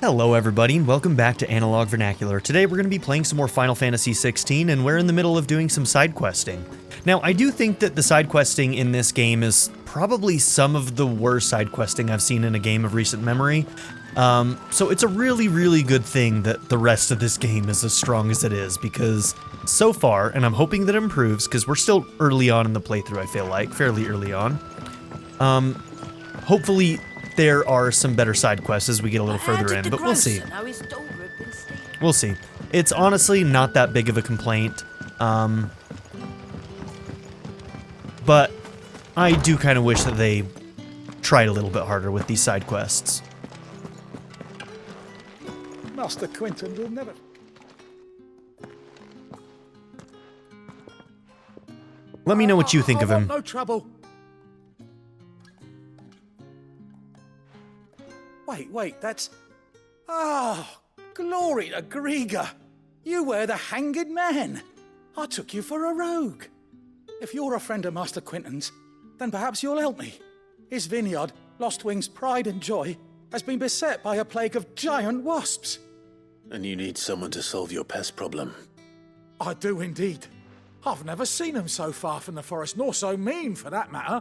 Hello everybody, and welcome back to Analog Vernacular. Today we're going to be playing some more Final Fantasy XVI, and we're in the middle of doing some side questing. Now, I do think that the side questing in this game is probably some of the worst side questing I've seen in a game of recent memory. So it's a really good thing that the rest of this game is as strong as it is, because so far, and I'm hoping that it improves, because we're still early on in the playthrough, I feel like, fairly early on. Hopefully there are some better side quests as we get a little further in, but we'll see. We'll see. It's honestly not that big of a complaint, but I do kind of wish that they tried a little bit harder with these side quests. Master Quentin will never... Let me know what you think of him. No trouble. Wait, that's... Oh, glory to Griga. You were the hanged man. I took you for a rogue. If you're a friend of Master Quentin's, then perhaps you'll help me. His vineyard, Lostwing's pride and joy, has been beset by a plague of giant wasps. And you need someone to solve your pest problem. I do indeed. I've never seen them so far from the forest, nor so mean for that matter.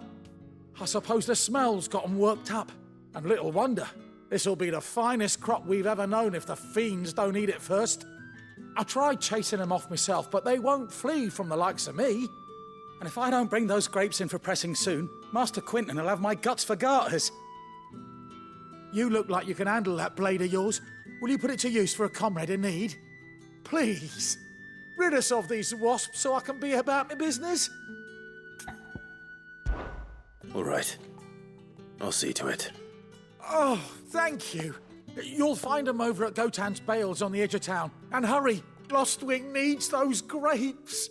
I suppose the smell's got them worked up, and little wonder. This'll be the finest crop we've ever known if the fiends don't eat it first. I tried chasing them off myself, but they won't flee from the likes of me. And if I don't bring those grapes in for pressing soon, Master Quentin will have my guts for garters. You look like you can handle that blade of yours. Will you put it to use for a comrade in need? Please, rid us of these wasps so I can be about my business. All right. I'll see to it. Oh, thank you. You'll find them over at Gotan's Bales on the edge of town. And hurry, Lostwing needs those grapes.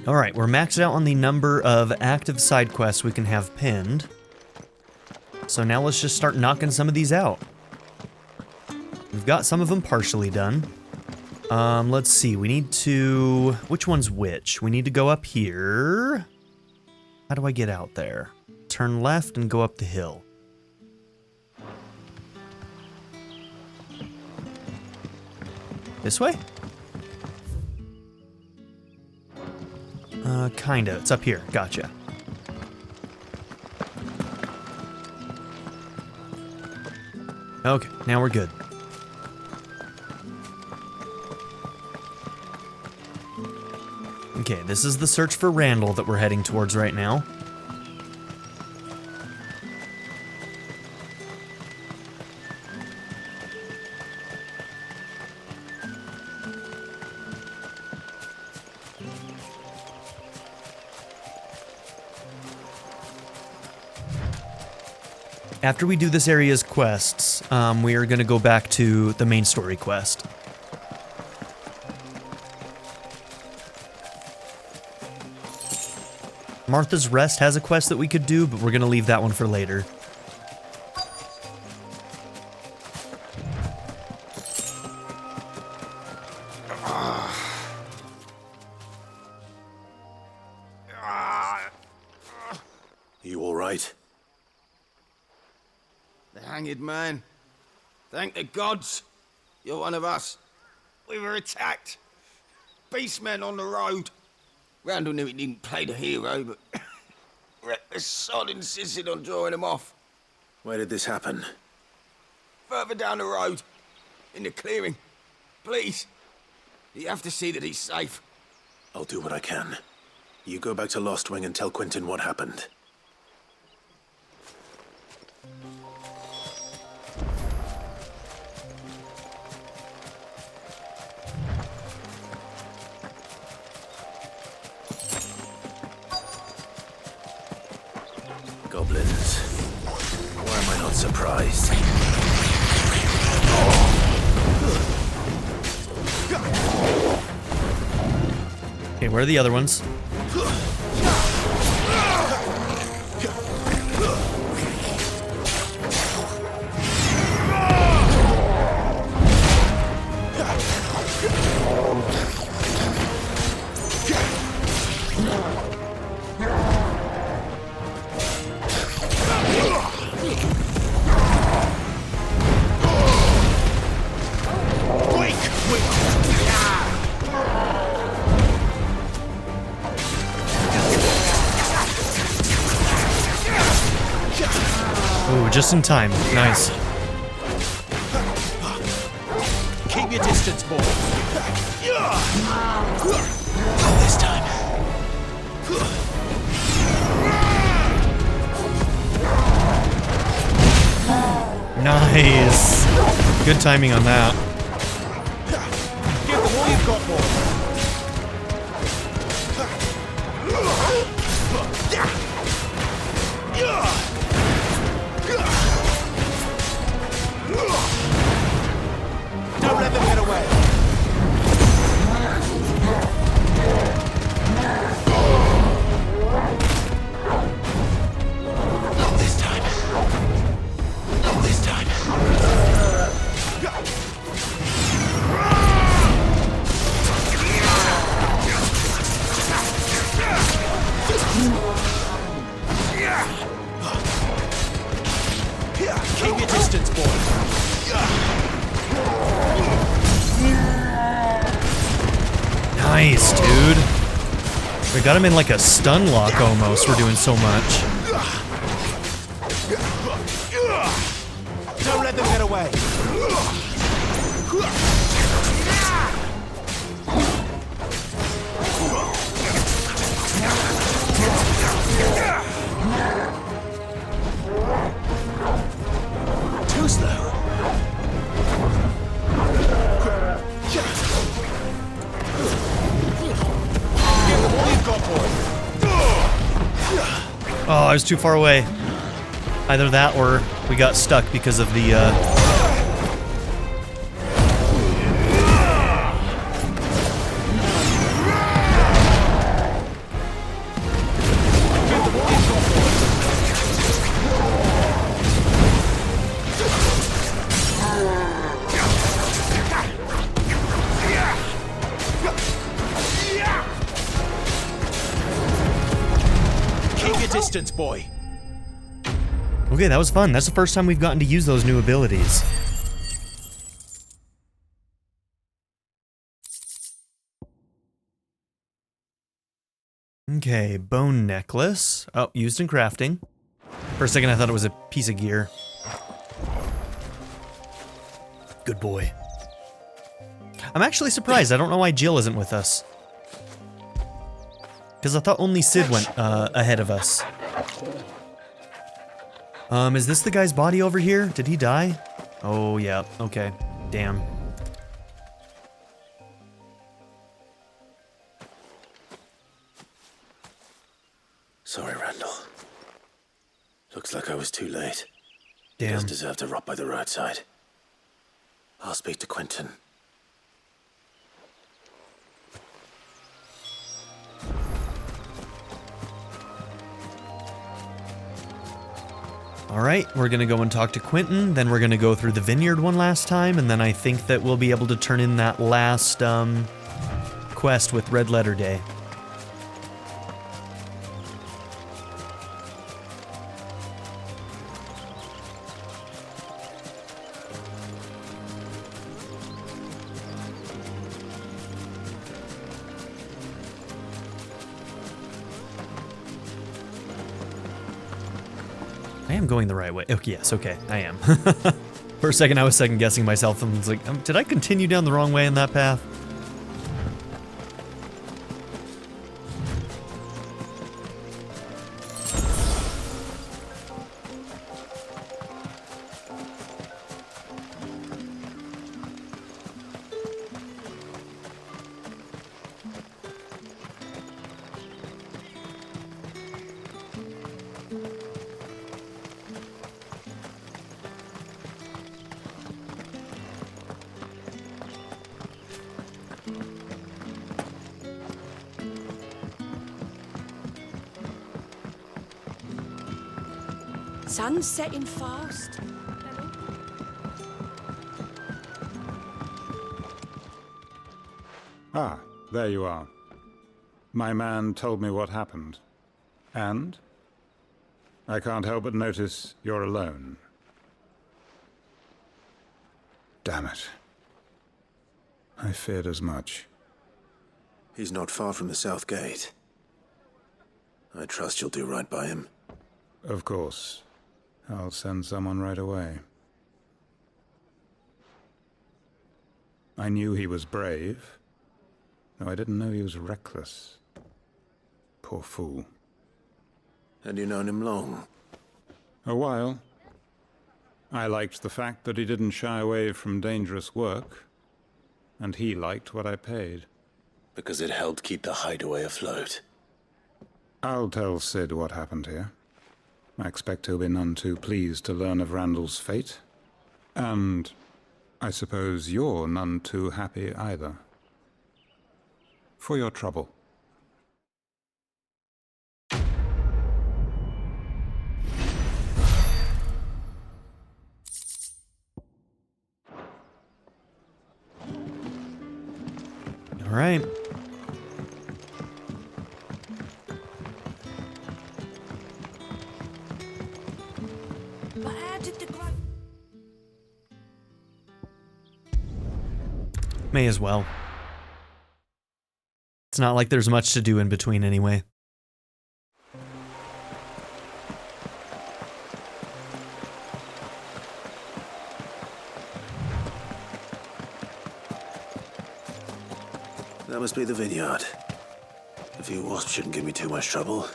Alright, we're maxed out on the number of active side quests we can have pinned. So now let's just start knocking some of these out. We've got some of them partially done. Let's see, we need to... Which one's which? We need to go up here. How do I get out there? Turn left and go up the hill. This way? Kinda. It's up here. Gotcha. Okay, now we're good. Okay, this is the search for Randall that we're heading towards right now. After we do this area's quests, we are going to go back to the main story quest. Martha's Rest has a quest that we could do, but we're going to leave that one for later. You all right? The hanged man. Thank the gods. You're one of us. We were attacked. Beastmen on the road. Randall knew he didn't play the hero, but the sod insisted on drawing him off. Where did this happen? Further down the road. In the clearing. Please. You have to see that he's safe. I'll do what I can. You go back to Lostwing and tell Quentin what happened. Goblins. Why am I not surprised? Okay, where are the other ones? go, just in time. Nice. Keep your distance, boy. Not this time. Nice. Good timing on that. Give them all you've got, boy. Don't let them get away. Not this time. Not this time. Keep your distance, boy. Nice, dude. We got him in like a stun lock almost. We're doing so much. Don't let them get away. Too slow. Give them all you've got, boy. Oh, I was too far away. Either that or we got stuck because of the, Keep your distance, boy. Okay, that was fun. That's the first time we've gotten to use those new abilities. Okay, bone necklace. Oh, used in crafting. For a second I thought it was a piece of gear. Good boy. I'm actually surprised. I don't know why Jill isn't with us. Because I thought only Sid went ahead of us. Is this the guy's body over here? Did he die? Oh, yeah. Okay. Damn. Sorry, Randall. Looks like I was too late. He Damn. does deserve to rot by the roadside. I'll speak to Quentin. Alright, we're gonna go and talk to Quentin, then we're gonna go through the vineyard one last time, and then I think that we'll be able to turn in that last, quest with Red Letter Day. I am going the right way. Okay, yes, okay, I am. For a second I was second guessing myself and was like, did I continue down the wrong way in that path? Sun's setting fast. Ah, there you are. My man told me what happened. And? I can't help but notice you're alone. Damn it. I feared as much. He's not far from the South Gate. I trust you'll do right by him. Of course. I'll send someone right away. I knew he was brave, though I didn't know he was reckless. Poor fool. Had you known him long? A while. I liked the fact that he didn't shy away from dangerous work, and he liked what I paid. Because it helped keep the hideaway afloat. I'll tell Sid what happened here. I expect he'll be none too pleased to learn of Randall's fate. And I suppose you're none too happy either. For your trouble. All right. But how did the May as well. It's not like there's much to do in between anyway. That must be the vineyard. A few wasps shouldn't give me too much trouble.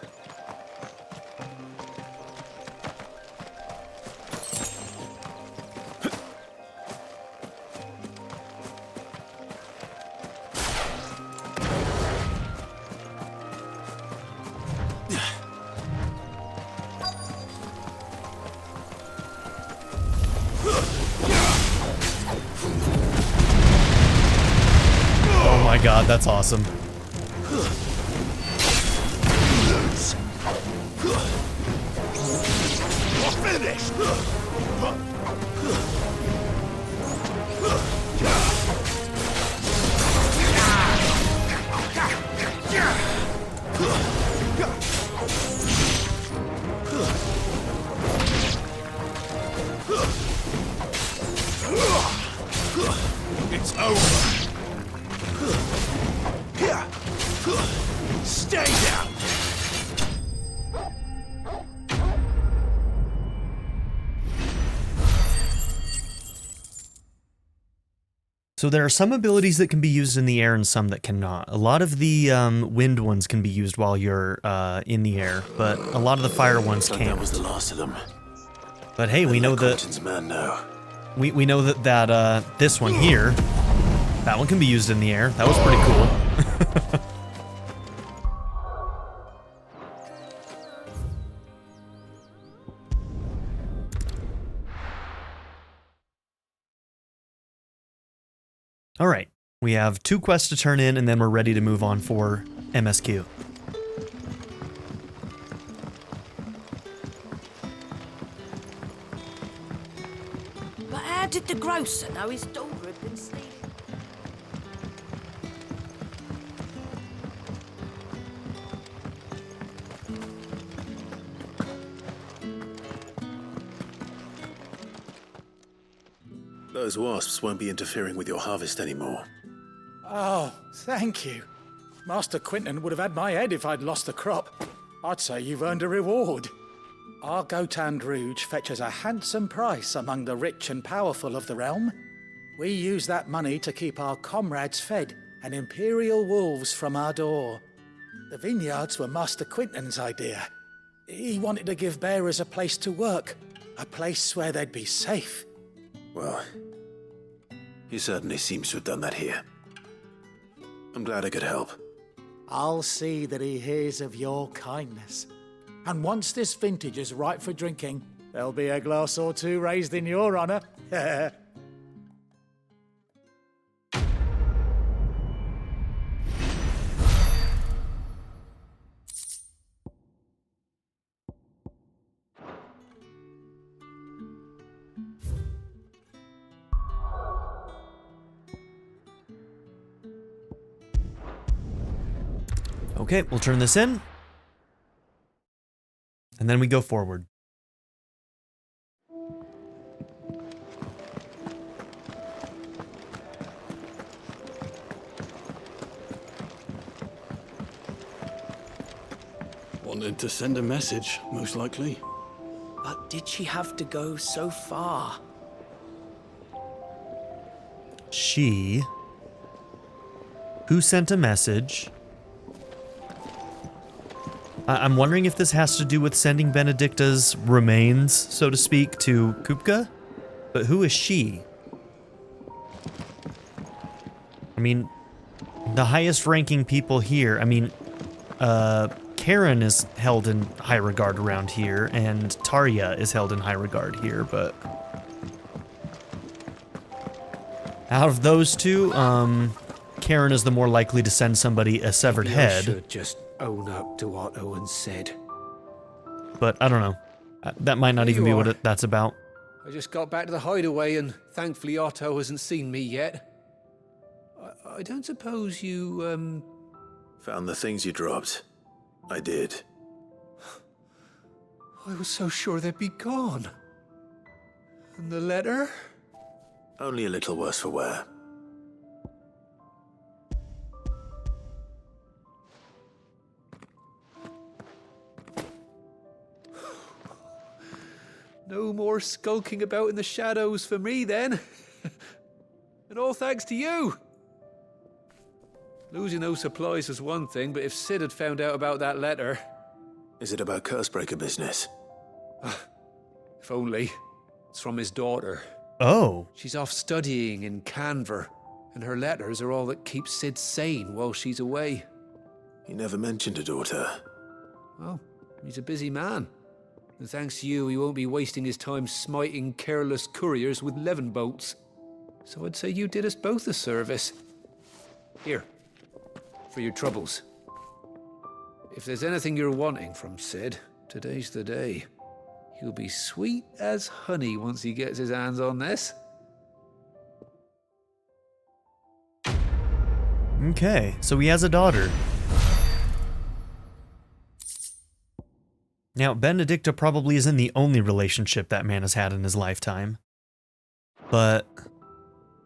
Oh my god, that's awesome. It's over. Stay down. So there are some abilities that can be used in the air and some that cannot. A lot of the wind ones can be used while you're in the air, but a lot of the fire ones That can't. was the last of them. But hey, we know Let that Quentin's man know. we know that this one here, that one can be used in the air. That was pretty cool. All right, we have 2 quests to turn in, and then we're ready to move on for MSQ. But how did the grocer know his daughter had been stealing? Those wasps won't be interfering with your harvest anymore. Oh, thank you. Master Quentin would have had my head if I'd lost the crop. I'd say you've earned a reward. Our Gotand Rouge fetches a handsome price among the rich and powerful of the realm. We use that money to keep our comrades fed and imperial wolves from our door. The vineyards were Master Quentin's idea. He wanted to give bearers a place to work, a place where they'd be safe. Well, he certainly seems to have done that here. I'm glad I could help. I'll see that he hears of your kindness. And once this vintage is ripe for drinking, there'll be a glass or two raised in your honor. Okay, we'll turn this in. And then we go forward. Wanted to send a message, most likely. But did she have to go so far? She... Who sent a message? I'm wondering if this has to do with sending Benedicta's remains, so to speak, to Kupka? But who is she? I mean, the highest ranking people here, I mean, Karen is held in high regard around here, and Tarja is held in high regard here, but... Out of those two, Karen is the more likely to send somebody a severed Maybe I head. should just own up to what Owen said. But I don't know. That might not There even you be what are. that's about. I just got back to the hideaway and thankfully Otto hasn't seen me yet. I don't suppose you, Found the things you dropped. I did. I was so sure they'd be gone. And the letter? Only a little worse for wear. No more skulking about in the shadows for me then. And all thanks to you. Losing those supplies was one thing, but if Sid had found out about that letter... Is it about Cursebreaker business? If only. It's from his daughter. Oh. She's off studying in Canver, and her letters are all that keep Sid sane while she's away. He never mentioned a daughter. Well, he's a busy man. And thanks to you, he won't be wasting his time smiting careless couriers with levin bolts. So I'd say you did us both a service. Here, for your troubles. If there's anything you're wanting from Sid, today's the day. He'll be sweet as honey once he gets his hands on this. Okay, so he has a daughter. Now, Benedicta probably isn't the only relationship that man has had in his lifetime. But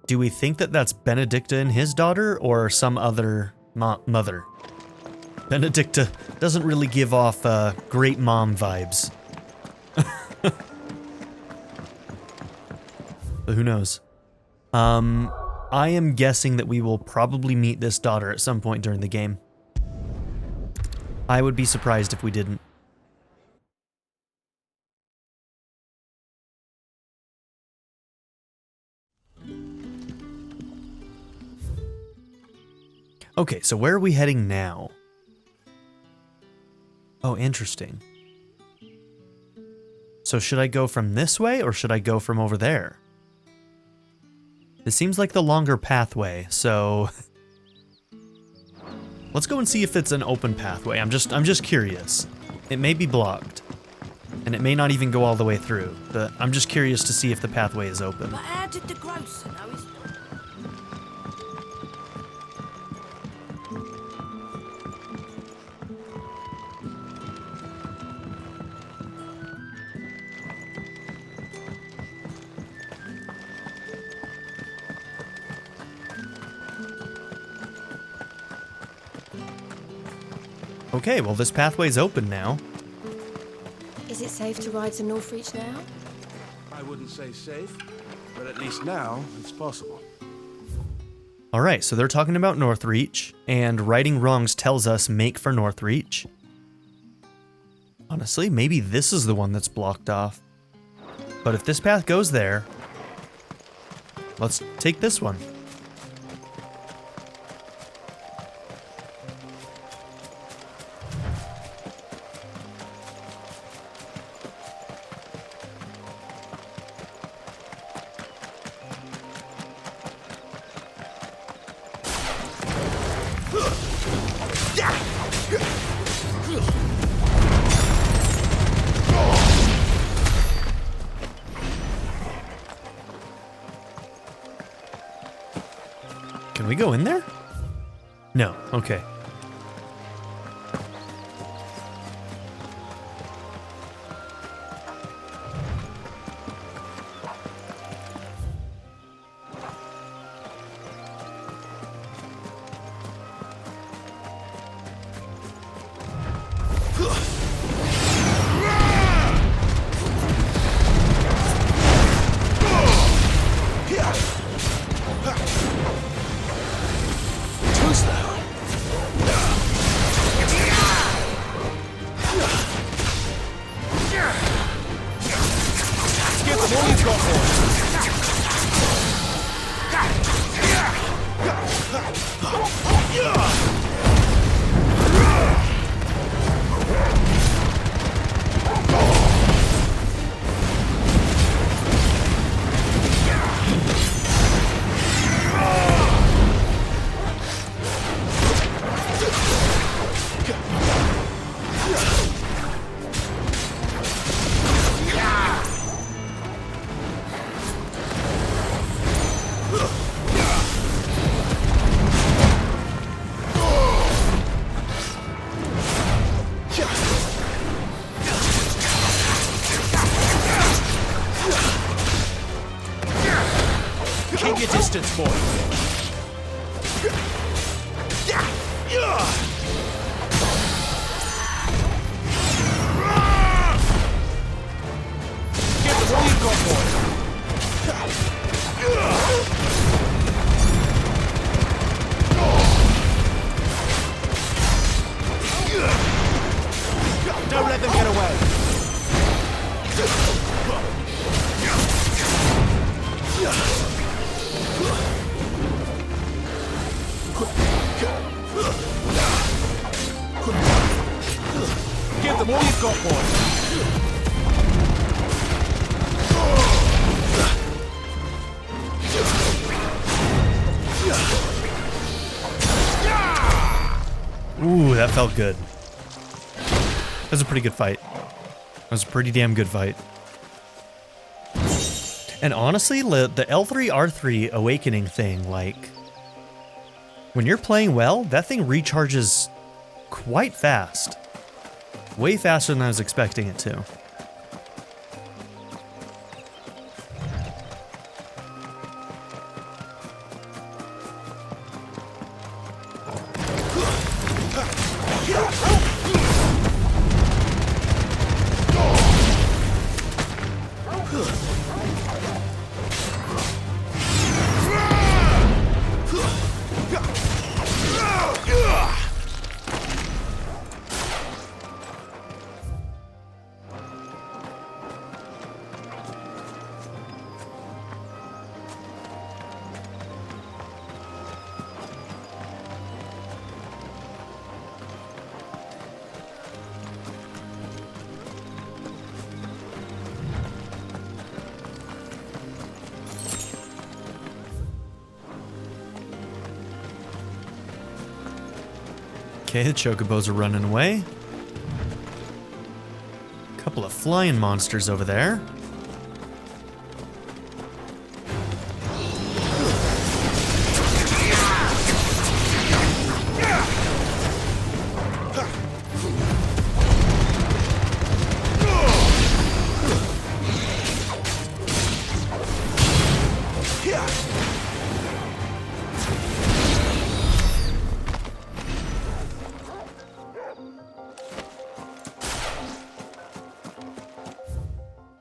do we think that that's Benedicta and his daughter, or some other mother? Benedicta doesn't really give off great mom vibes. But who knows? I am guessing that we will probably meet this daughter at some point during the game. I would be surprised if we didn't. Okay, so where are we heading now? Oh, interesting. So should I go from this way, or should I go from over there? This seems like the longer pathway, so... Let's go and see if it's an open pathway. I'm just curious. It may be blocked, and it may not even go all the way through, but I'm just curious to see if the pathway is open. But how did the grocer know his... Okay, well this pathway's open now. Is it safe to ride to Northreach now? I wouldn't say safe, but at least now it's possible. Alright, so they're talking about Northreach, and righting wrongs tells us make for Northreach. Honestly, maybe this is the one that's blocked off. But if this path goes there, let's take this one. Can we go in there? No, okay. distance, boy. Get them all you've got, boy. Don't let them get away. Give them all you've got, boy. Ooh, that felt good. That was a pretty good fight. That was a pretty damn good fight. And honestly, the L3R3 awakening thing, like, when you're playing well, that thing recharges quite fast. Way faster than I was expecting it to. Okay, the chocobos are running away. Couple of flying monsters over there.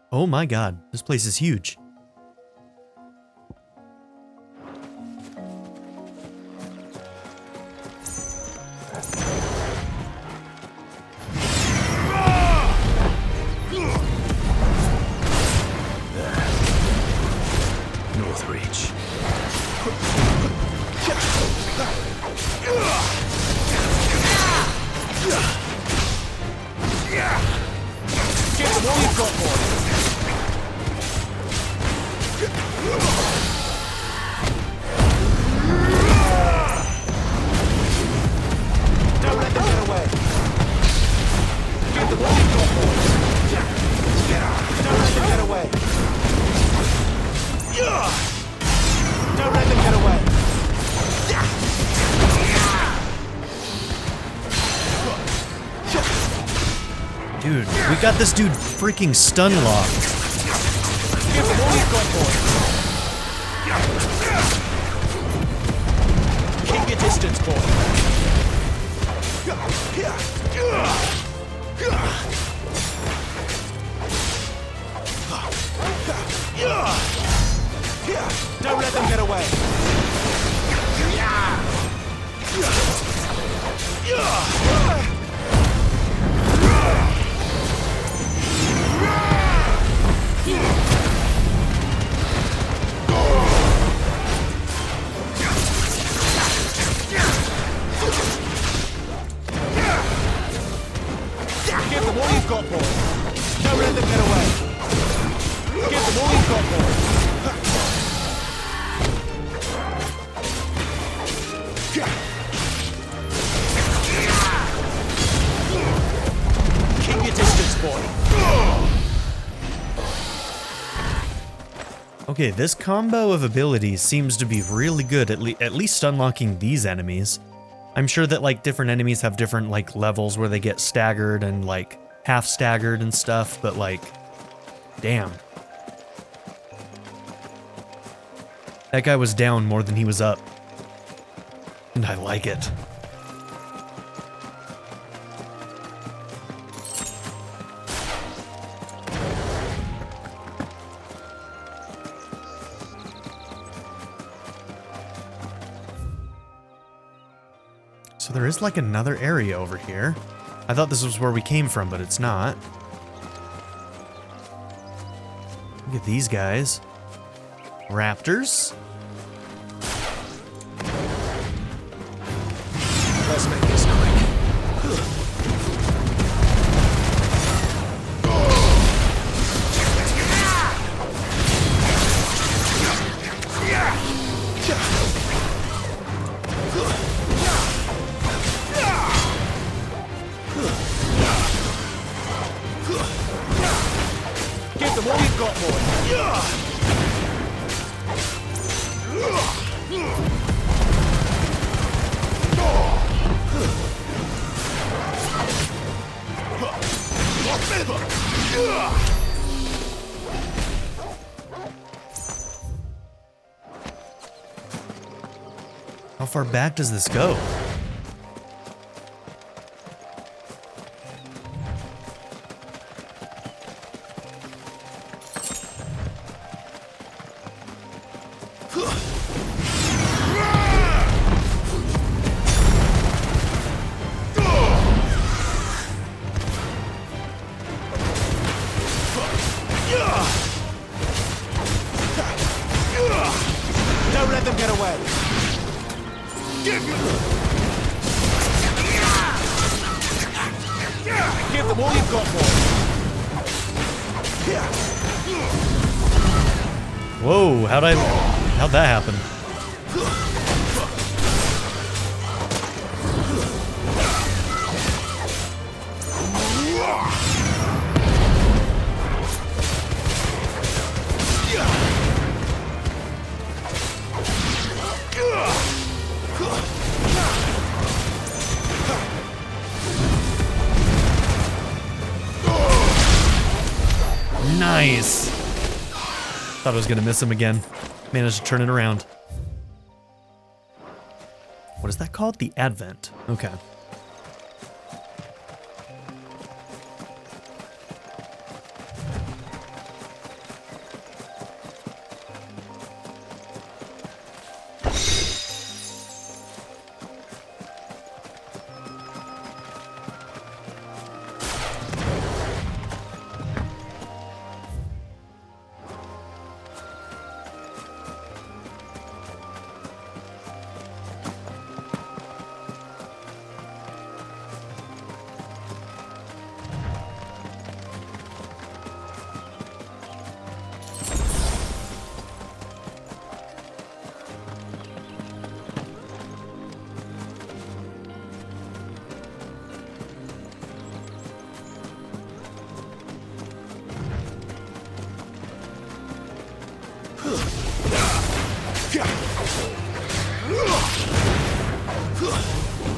Oh my god, this place is huge. North Reach. Get them all you've got, boy. Don't let them get away. Get them all you've got, boy. Don't let them get away. Don't let them get away. Dude, we got this dude freaking stun locked. Give them all you've got, boy. Keep your distance, boy. Don't let them get away. Give them all you've got, boy. Don't let them get away. Give them all you've got, boy. Keep your distance, boy. Okay, this combo of abilities seems to be really good, at least unlocking these enemies. I'm sure that like different enemies have different like levels where they get staggered and like half staggered and stuff, but like, damn. That guy was down more than he was up. And I like it. So there is like another area over here. I thought this was where we came from, but it's not. Look at these guys. Raptors. Let's make this quick. Give them all you've got, boy. How far back does this go? Don't let them get away. Give them all you've got, boy. Whoa, how'd that happen? Nice. Thought I was gonna miss him again. Managed to turn it around. What is that called? The Advent. Okay.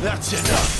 That's enough.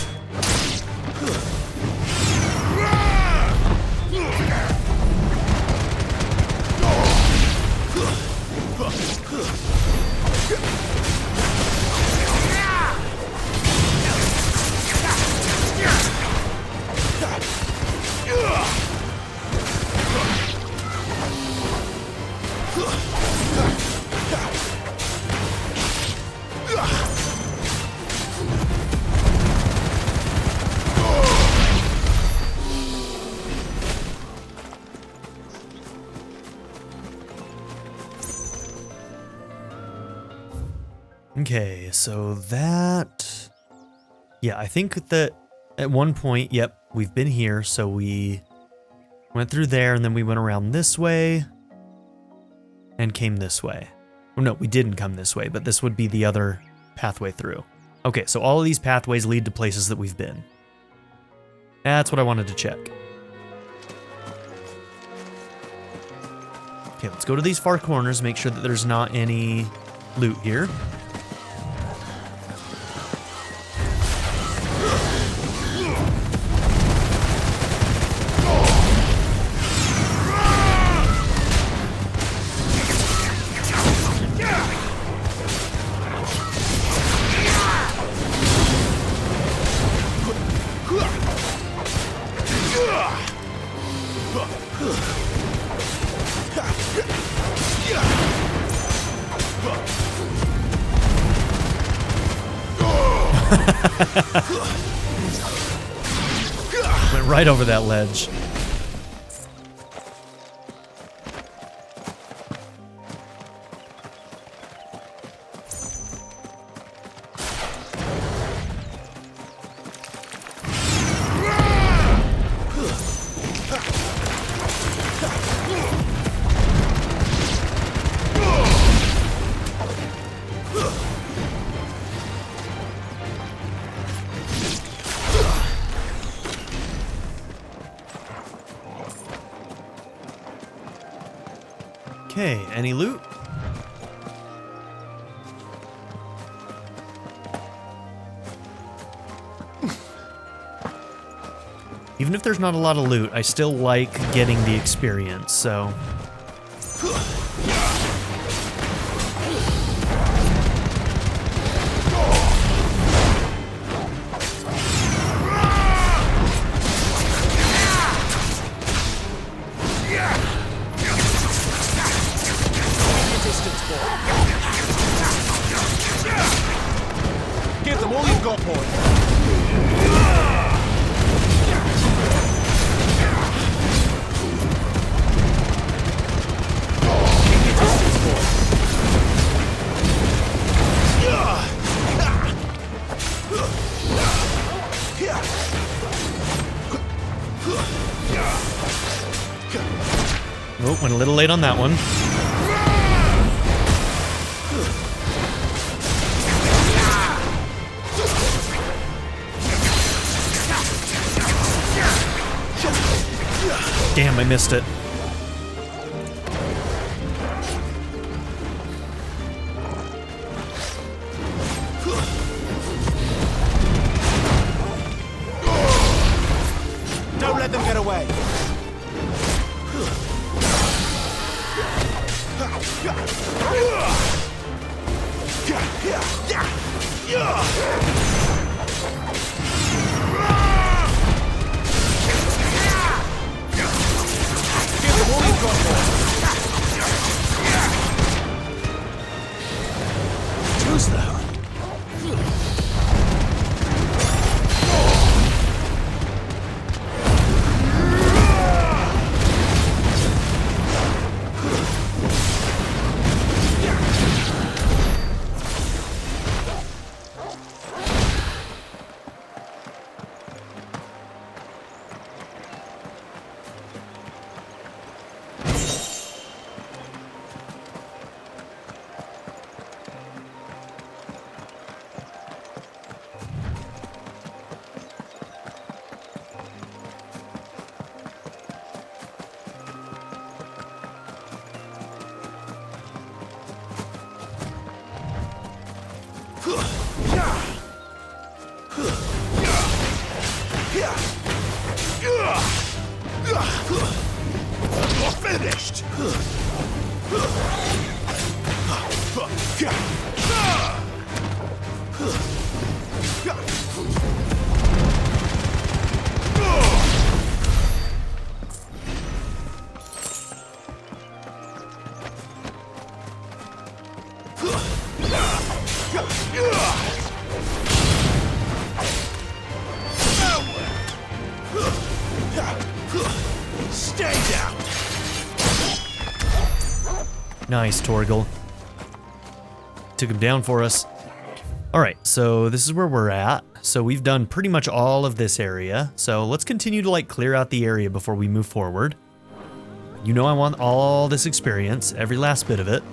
Okay, so that... Yeah, I think that at one point, yep, we've been here, so we went through there, and then we went around this way, and came this way. Oh, no, we didn't come this way, but this would be the other pathway through. Okay, so all of these pathways lead to places that we've been. That's what I wanted to check. Okay, let's go to these far corners, make sure that there's not any loot here. Went right over that ledge. Okay, any loot? Even if there's not a lot of loot, I still like getting the experience, so... Give them all you've got, boy. Oh, went a little late on that one. Damn, I missed it. Don't let them get away. Who's that? You're finished. Stay down. Nice, Torgal. Took him down for us. Alright, so this is where we're at. So we've done pretty much all of this area. So let's continue to clear out the area before we move forward. You know I want all this experience, every last bit of it.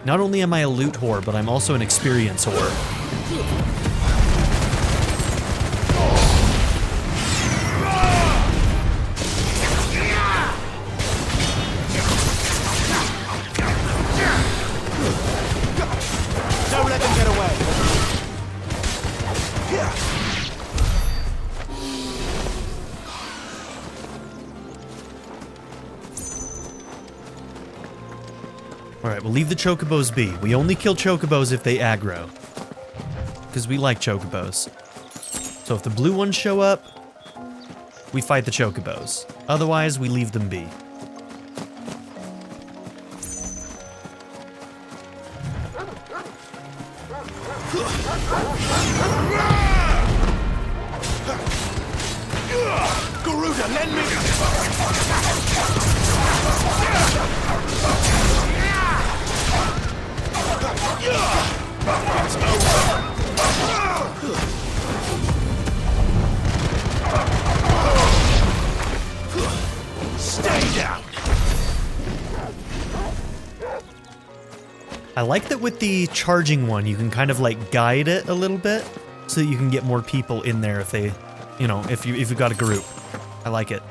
Not only am I a loot whore, but I'm also an experience whore. Don't let them get away. Alright, we'll leave the chocobos be. We only kill chocobos if they aggro. Because we like chocobos. So if the blue ones show up, we fight the chocobos. Otherwise, we leave them be. Garuda, lend me! It's over! Stay down! I like that with the charging one, you can kind of like guide it a little bit so that you can get more people in there if they, you know, if you've got a group. I like it.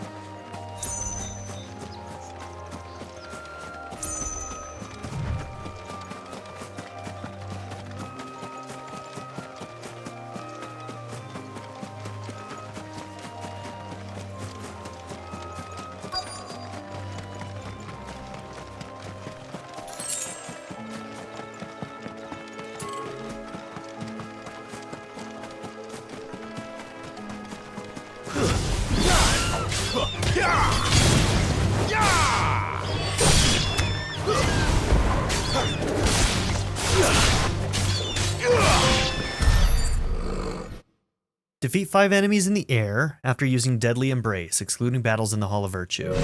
Defeat 5 enemies in the air after using Deadly Embrace, excluding battles in the Hall of Virtue.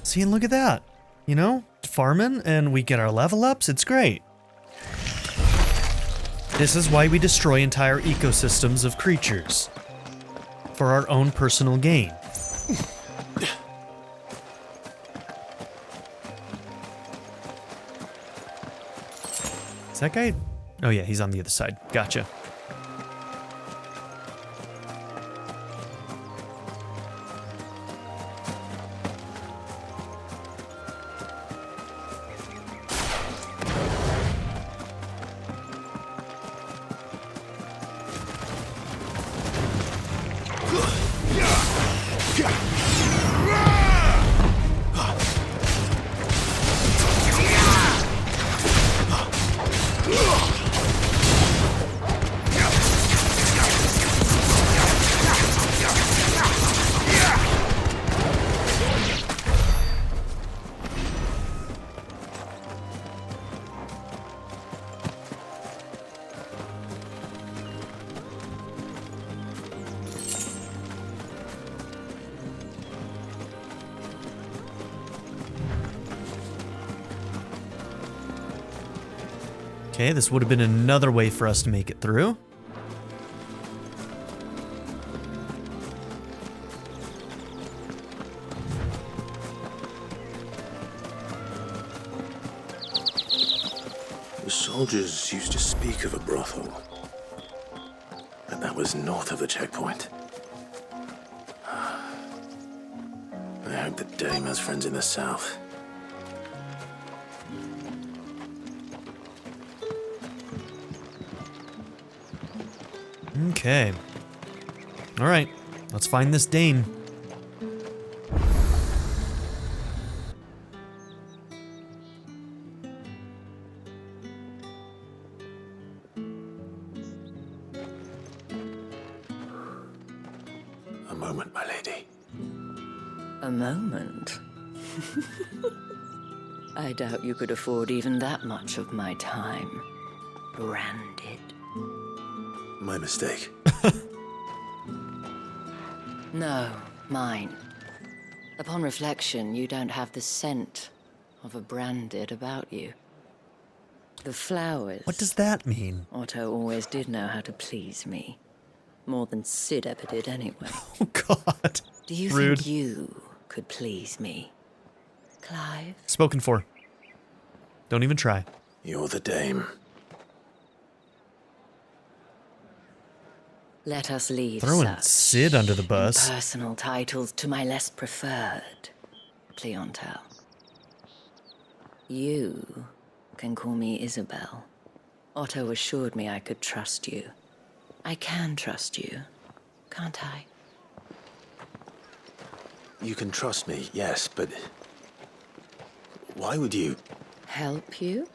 See, and look at that. You know, farming and we get our level ups, it's great. This is why we destroy entire ecosystems of creatures. For our own personal gain. Is that guy? Oh yeah, he's on the other side. Gotcha. Okay, this would have been another way for us to make it through. The soldiers used to speak of a brothel, but that was north of the checkpoint. I hope that Dame has friends in the south. Okay. All right, let's find this Dane. A moment, my lady. A moment? I doubt you could afford even that much of my time. Branded. My mistake. No, mine. Upon reflection, you don't have the scent of a branded about you. The flowers. What does that mean? Otto always did know how to please me. More than Sid ever did anyway. Oh, God. Do you Rude. think you could please me, Clive? Spoken for. Don't even try. You're the dame. Let us leave Throwing such Sid under the bus. personal titles to my less preferred clientele. You can call me Isabel. Otto assured me I could trust you. I can trust you, can't I? You can trust me, yes, but... why would you... Help you?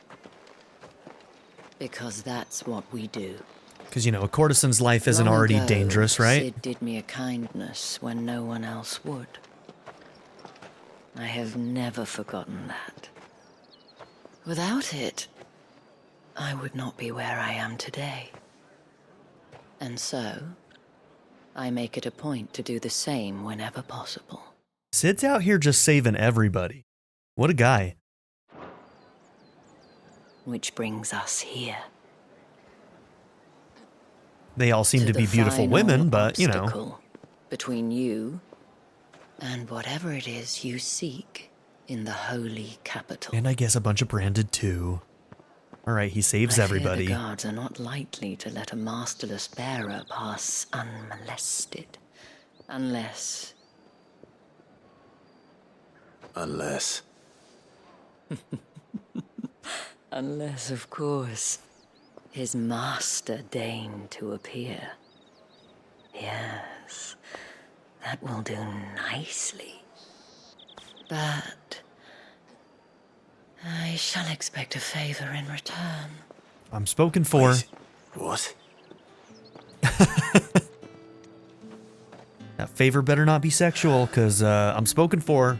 Because that's what we do. Because, you know, a courtesan's life isn't Long already ago, dangerous, right? Sid did me a kindness when no one else would. I have never forgotten that. Without it, I would not be where I am today. And so, I make it a point to do the same whenever possible. Sid's out here just saving everybody. What a guy. Which brings us here. They all seem to be the beautiful final women, but, you know. obstacle between you and whatever it is you seek in the holy capital. And I guess a bunch of branded too. Alright, he saves I everybody. fear the guards are not likely to let a masterless bearer pass unmolested. Unless... Unless... Unless, of course, his master deigned to appear. Yes, that will do nicely. But I shall expect a favor in return. I'm spoken for. Wait, what? That favor better not be sexual, because I'm spoken for.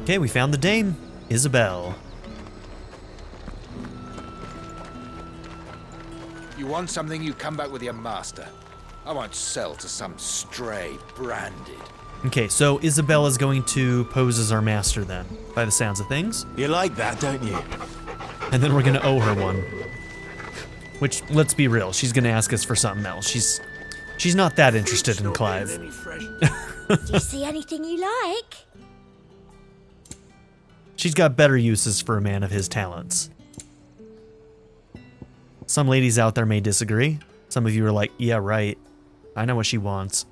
Okay, we found the dame, Isabel. You want something, you come back with your master. I won't sell to some stray branded. Okay, so Isabel is going to pose as our master then, by the sounds of things. You like that, don't you? And then we're gonna owe her one. Which, let's be real, she's gonna ask us for something else. She's not that interested in Clive. Do you see anything you like? She's got better uses for a man of his talents. Some ladies out there may disagree. Some of you are like, yeah, right. I know what she wants.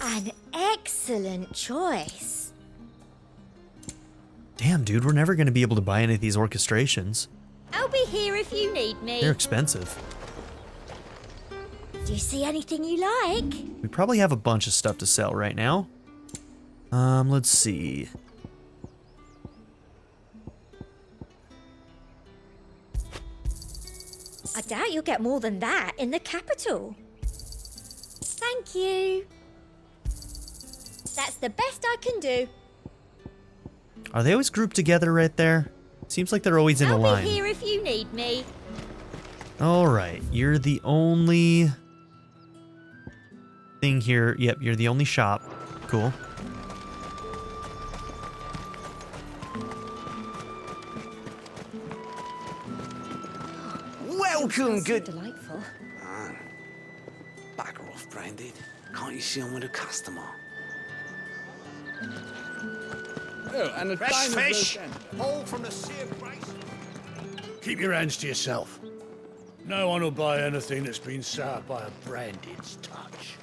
An excellent choice. Damn, dude, we're never going to be able to buy any of these orchestrations. I'll be here if you need me. They're expensive. Do you see anything you like? We probably have a bunch of stuff to sell right now. Let's see. I doubt you'll get more than that in the capital. Thank you. That's the best I can do. Are they always grouped together right there? Seems like they're always in a I'll line. be here if you need me. Alright, you're the only thing here. Yep, you're the only shop. Cool. Welcome, good. Delightful. Bugger off, Branded. Can't you see I'm with a customer? Oh, and a Fresh fish, all from the sea of grace. Keep your hands to yourself. No one will buy anything that's been soured by a branded's touch.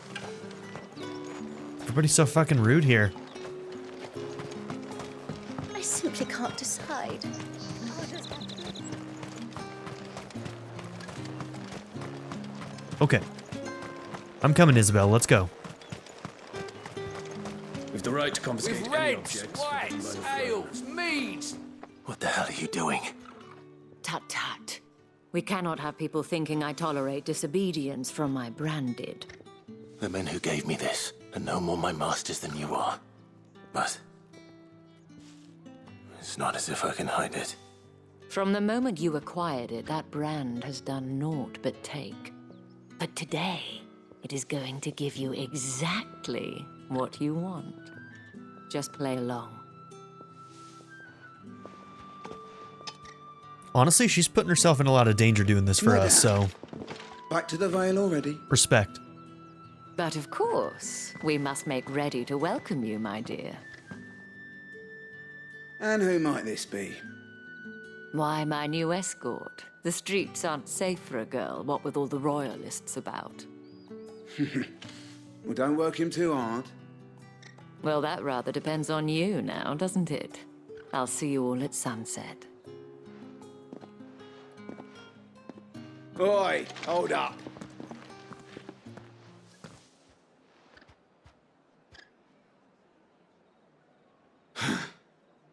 Everybody's so fucking rude here. I simply can't decide. Okay. I'm coming, Isabel. Let's go. With the right to confiscate With any reds, objects. whites, ales, meads. What the hell are you doing? Tut tut. We cannot have people thinking I tolerate disobedience from my branded. The men who gave me this are no more my masters than you are. But it's not as if I can hide it. From the moment you acquired it, that brand has done naught but take. But today, it is going to give you exactly what you want. Just play along. Honestly, she's putting herself in a lot of danger doing this for us, so... Back to the Vale already? Respect. But of course, we must make ready to welcome you, my dear. And who might this be? Why, my new escort. The streets aren't safe for a girl, what with all the royalists about. Well, don't work him too hard. Well, that rather depends on you now, doesn't it? I'll see you all at sunset. Oi, hold up.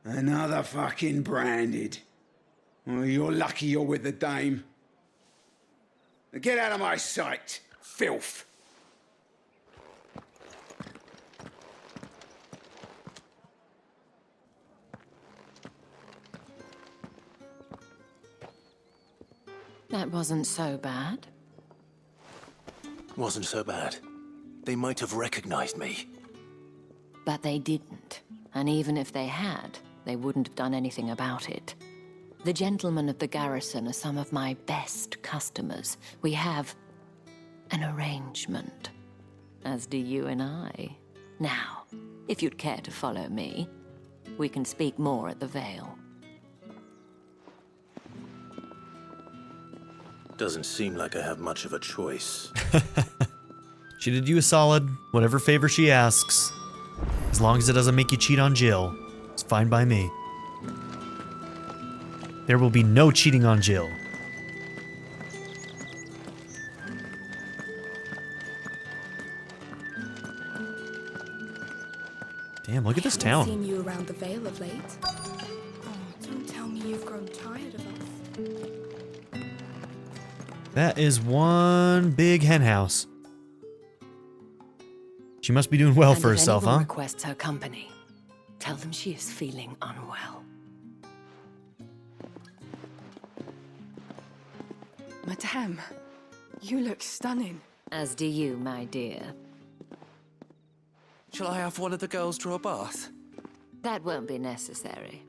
Another fucking branded. Well, you're lucky you're with the dame. Now get out of my sight, filth. That wasn't so bad. Wasn't so bad. They might have recognized me. But they didn't. And even if they had, they wouldn't have done anything about it. The gentlemen of the garrison are some of my best customers. We have an arrangement, as do you and I. Now, if you'd care to follow me, we can speak more at the Vale. Doesn't seem like I have much of a choice. She did you a solid, whatever favor she asks. As long as it doesn't make you cheat on Jill, it's fine by me. There will be no cheating on Jill. Damn, look at this town. I've seen you around the Vale of late. Oh, don't tell me you've grown tired of us. That is one big hen house. She must be doing well for herself, huh? If anyone requests her company, tell them she is feeling unwell. Madame, you look stunning. As do you, my dear. Shall I have one of the girls draw a bath? That won't be necessary.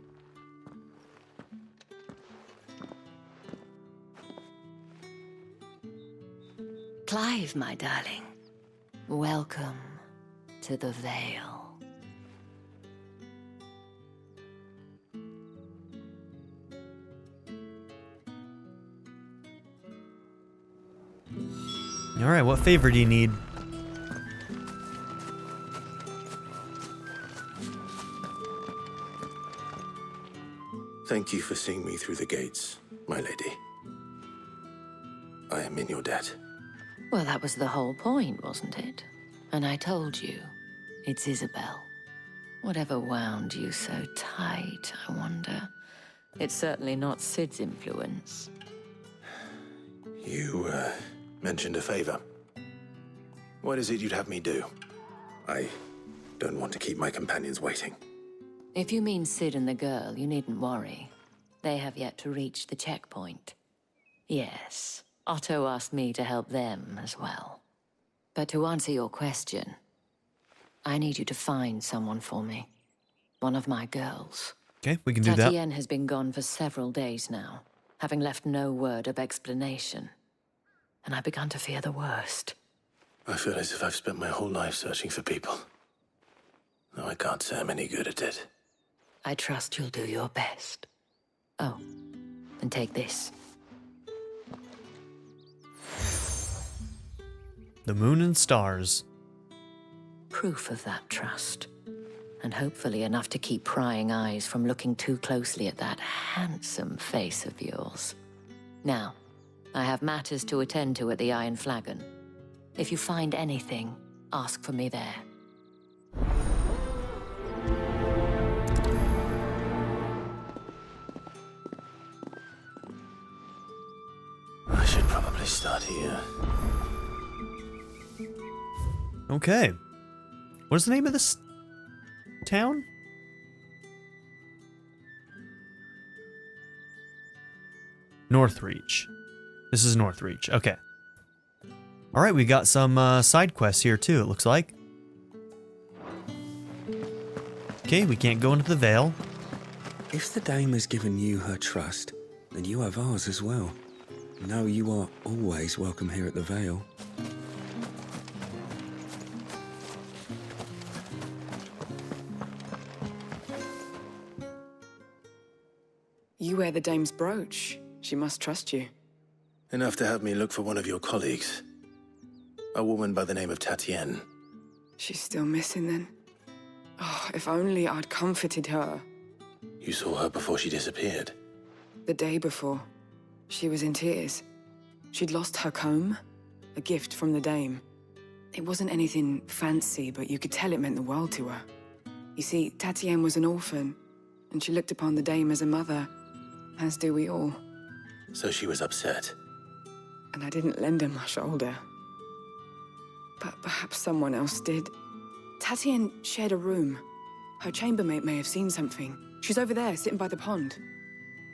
Clive, my darling. Welcome to the Vale. All right, what favor do you need? Thank you for seeing me through the gates, my lady. I am in your debt. Well, that was the whole point, wasn't it? And I told you, it's Isabel. Whatever wound you so tight, I wonder. It's certainly not Sid's influence. You, mentioned a favor. What is it you'd have me do? I don't want to keep my companions waiting. If you mean Sid and the girl, you needn't worry. They have yet to reach the checkpoint. Yes, Otto asked me to help them as well. But to answer your question, I need you to find someone for me. One of my girls. Okay, we can do that. Tatienne has been gone for several days now, having left no word of explanation. And I've begun to fear the worst. I feel as if I've spent my whole life searching for people. Though I can't say I'm any good at it. I trust you'll do your best. Oh, and take this. The moon and stars. Proof of that trust. And hopefully enough to keep prying eyes from looking too closely at that handsome face of yours. Now, I have matters to attend to at the Iron Flagon. If you find anything, ask for me there. I should probably start here. Okay. What's the name of this town? Northreach. This is Northreach. Okay. Alright, we got some side quests here too, it looks like. Okay, we can't go into the Vale. If the dame has given you her trust, then you have ours as well. No, you are always welcome here at the Vale. You wear the dame's brooch. She must trust you. Enough to have me look for one of your colleagues. A woman by the name of Tatienne. She's still missing then. Oh, if only I'd comforted her. You saw her before she disappeared. The day before, she was in tears. She'd lost her comb, a gift from the dame. It wasn't anything fancy, but you could tell it meant the world to her. You see, Tatienne was an orphan, and she looked upon the dame as a mother, as do we all. So she was upset. And I didn't lend her my shoulder. But perhaps someone else did. Tatienne shared a room. Her chambermaid may have seen something. She's over there, sitting by the pond.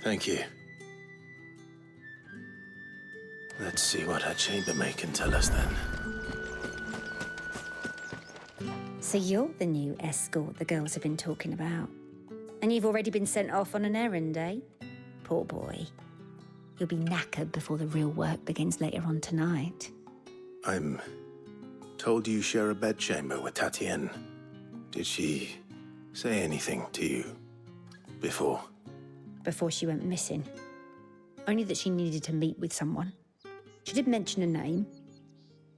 Thank you. Let's see what her chambermaid can tell us then. So you're the new escort the girls have been talking about. And you've already been sent off on an errand, eh? Poor boy. You'll be knackered before the real work begins later on tonight. I'm told you share a bedchamber with Tatienne. Did she say anything to you before? Before she went missing. Only that she needed to meet with someone. She did mention a name,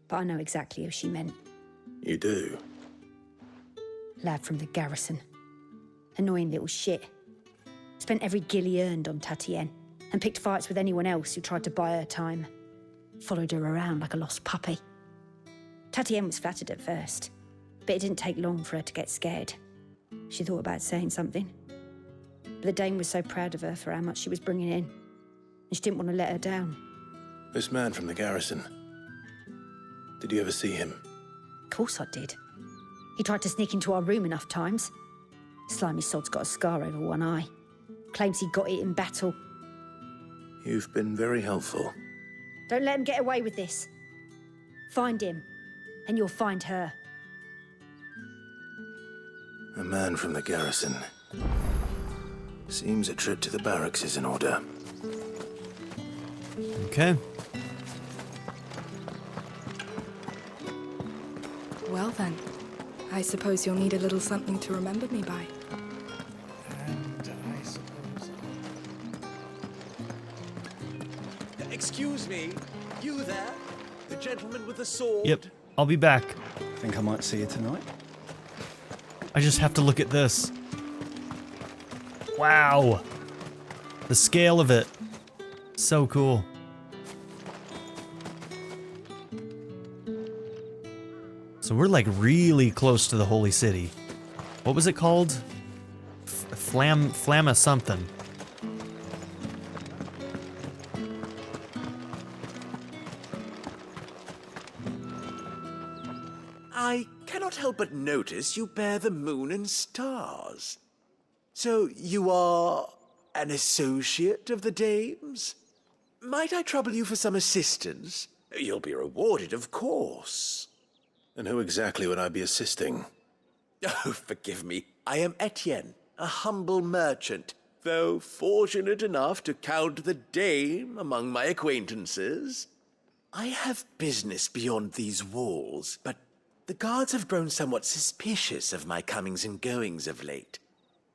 but I know exactly who she meant. You do? Lad from the garrison. Annoying little shit. Spent every guil he earned on Tatienne, and picked fights with anyone else who tried to buy her time. Followed her around like a lost puppy. Tatienne was flattered at first, but it didn't take long for her to get scared. She thought about saying something. But the dame was so proud of her for how much she was bringing in, and she didn't want to let her down. This man from the garrison. Did you ever see him? Of course I did. He tried to sneak into our room enough times. Slimy sod's got a scar over one eye. Claims he got it in battle. You've been very helpful. Don't let him get away with this. Find him, and you'll find her. A man from the garrison. Seems a trip to the barracks is in order. Okay. Well then, I suppose you'll need a little something to remember me by. And I suppose... Excuse me, you there? The gentleman with the sword? Yep, I'll be back. Think I might see you tonight? I just have to look at this. Wow. The scale of it. So cool. So we're like really close to the holy city. What was it called? Flamma something. I cannot help but notice you bear the moon and stars. So you are an associate of the dame's? Might I trouble you for some assistance? You'll be rewarded, of course. And who exactly would I be assisting? Oh, forgive me. I am Etienne, a humble merchant, though fortunate enough to count the dame among my acquaintances. I have business beyond these walls, but the guards have grown somewhat suspicious of my comings and goings of late.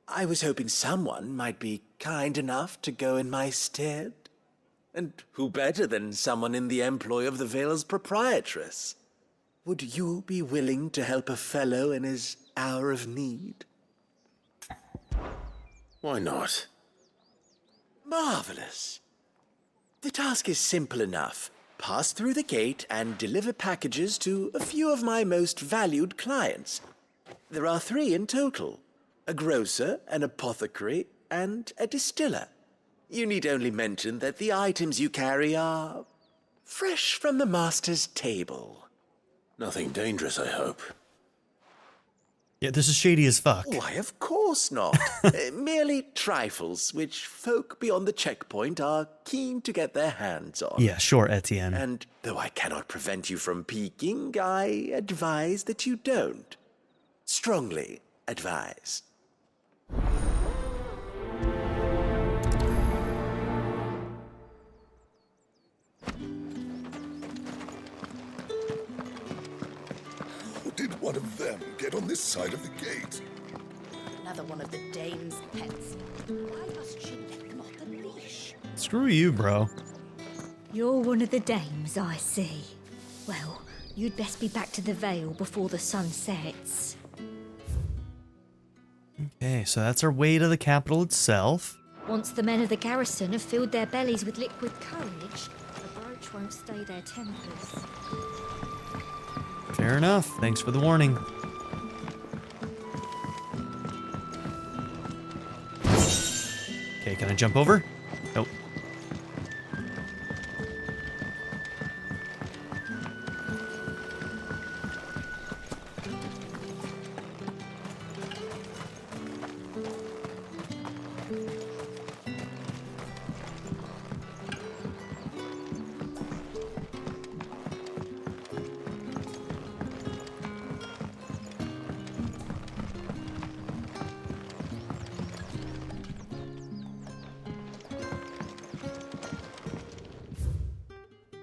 I was hoping someone might be kind enough to go in my stead. And who better than someone in the employ of the Vale's proprietress? Would you be willing to help a fellow in his hour of need? Why not? Marvelous. The task is simple enough. Pass through the gate and deliver packages to a few of my most valued clients. There are 3 in total. A grocer, an apothecary, and a distiller. You need only mention that the items you carry are fresh from the master's table. Nothing dangerous, I hope. Yeah, this is shady as fuck. Why, of course not. Merely trifles which folk beyond the checkpoint are keen to get their hands on. Yeah, sure, Etienne. And though I cannot prevent you from peeking, I advise that you don't. Strongly advise. Did one of them get on this side of the gate? Another one of the dame's pets. Why must she let them off the leash? Screw you, bro. You're one of the dames, I see. Well, you'd best be back to the Vale before the sun sets. Okay, so that's our way to the capital itself. Once the men of the garrison have filled their bellies with liquid courage, the brooch won't stay their tempers. Fair enough. Thanks for the warning. Okay, can I jump over? Nope.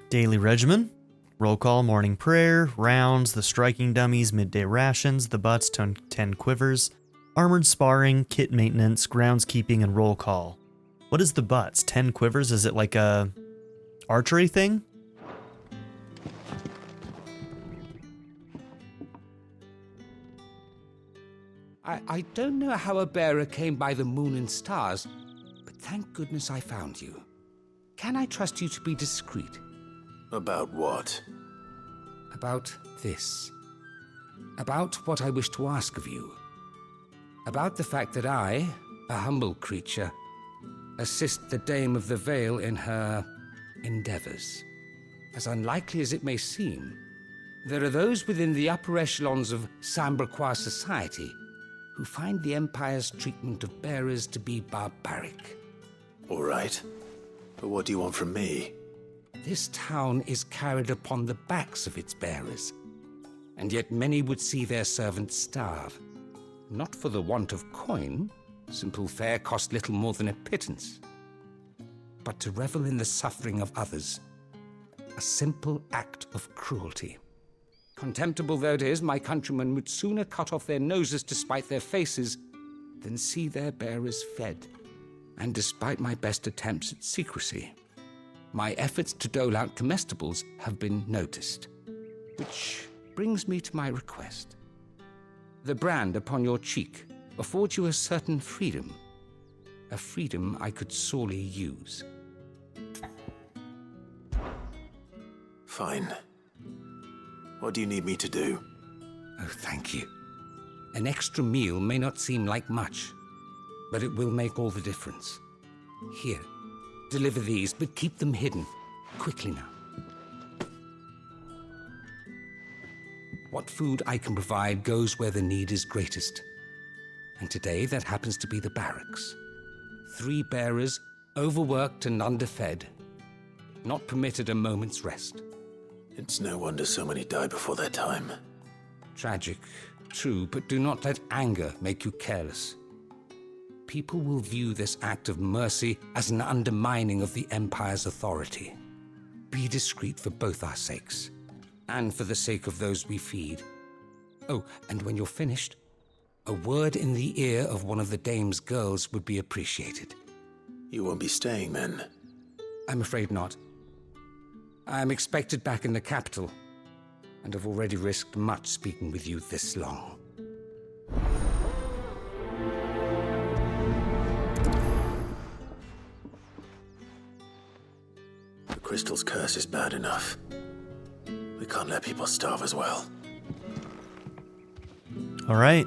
Daily regimen, roll call, morning prayer, rounds, the striking dummies, midday rations, the butts, 10 quivers, armored sparring, kit maintenance, groundskeeping, and roll call. What is the butts? 10 quivers? Is it like a archery thing? I don't know how a bearer came by the moon and stars, but thank goodness I found you. Can I trust you to be discreet? About what? About this. About what I wish to ask of you. About the fact that I, a humble creature, assist the Dame of the Vale in her endeavors. As unlikely as it may seem, there are those within the upper echelons of Samberquois society who find the Empire's treatment of bearers to be barbaric. All right. But what do you want from me? This town is carried upon the backs of its bearers, and yet many would see their servants starve. Not for the want of coin, simple fare cost little more than a pittance, but to revel in the suffering of others, a simple act of cruelty. Contemptible though it is, my countrymen would sooner cut off their noses to spite their faces than see their bearers fed. And despite my best attempts at secrecy, my efforts to dole out comestibles have been noticed. Which brings me to my request. The brand upon your cheek affords you a certain freedom. A freedom I could sorely use. Fine. What do you need me to do? Oh, thank you. An extra meal may not seem like much, but it will make all the difference. Here. Deliver these, but keep them hidden. Quickly now. What food I can provide goes where the need is greatest. And today that happens to be the barracks. 3 bearers, overworked and underfed, not permitted a moment's rest. It's no wonder so many die before their time. Tragic, true, but do not let anger make you careless. People will view this act of mercy as an undermining of the Empire's authority. Be discreet for both our sakes, and for the sake of those we feed. Oh, and when you're finished, a word in the ear of one of the Dame's girls would be appreciated. You won't be staying then? I'm afraid not. I'm expected back in the capital, and have already risked much speaking with you this long. Crystal's curse is bad enough. We can't let people starve as well. All right.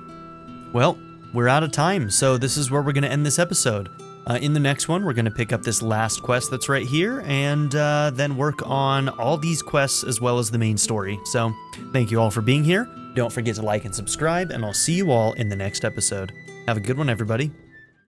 Well, we're out of time, so this is where we're going to end this episode. In the next one, we're going to pick up this last quest that's right here, and then work on all these quests as well as the main story. So, thank you all for being here. Don't forget to like and subscribe, and I'll see you all in the next episode. Have a good one, everybody.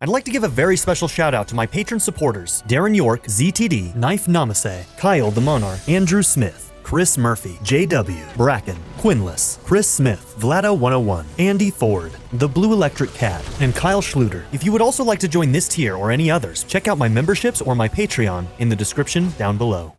I'd like to give a very special shout out to my patron supporters, Darren York, ZTD, Knife Namaste, Kyle the Monarch, Andrew Smith, Chris Murphy, JW, Bracken, Quinless, Chris Smith, Vlado101, Andy Ford, The Blue Electric Cat, and Kyle Schluter. If you would also like to join this tier or any others, check out my memberships or my Patreon in the description down below.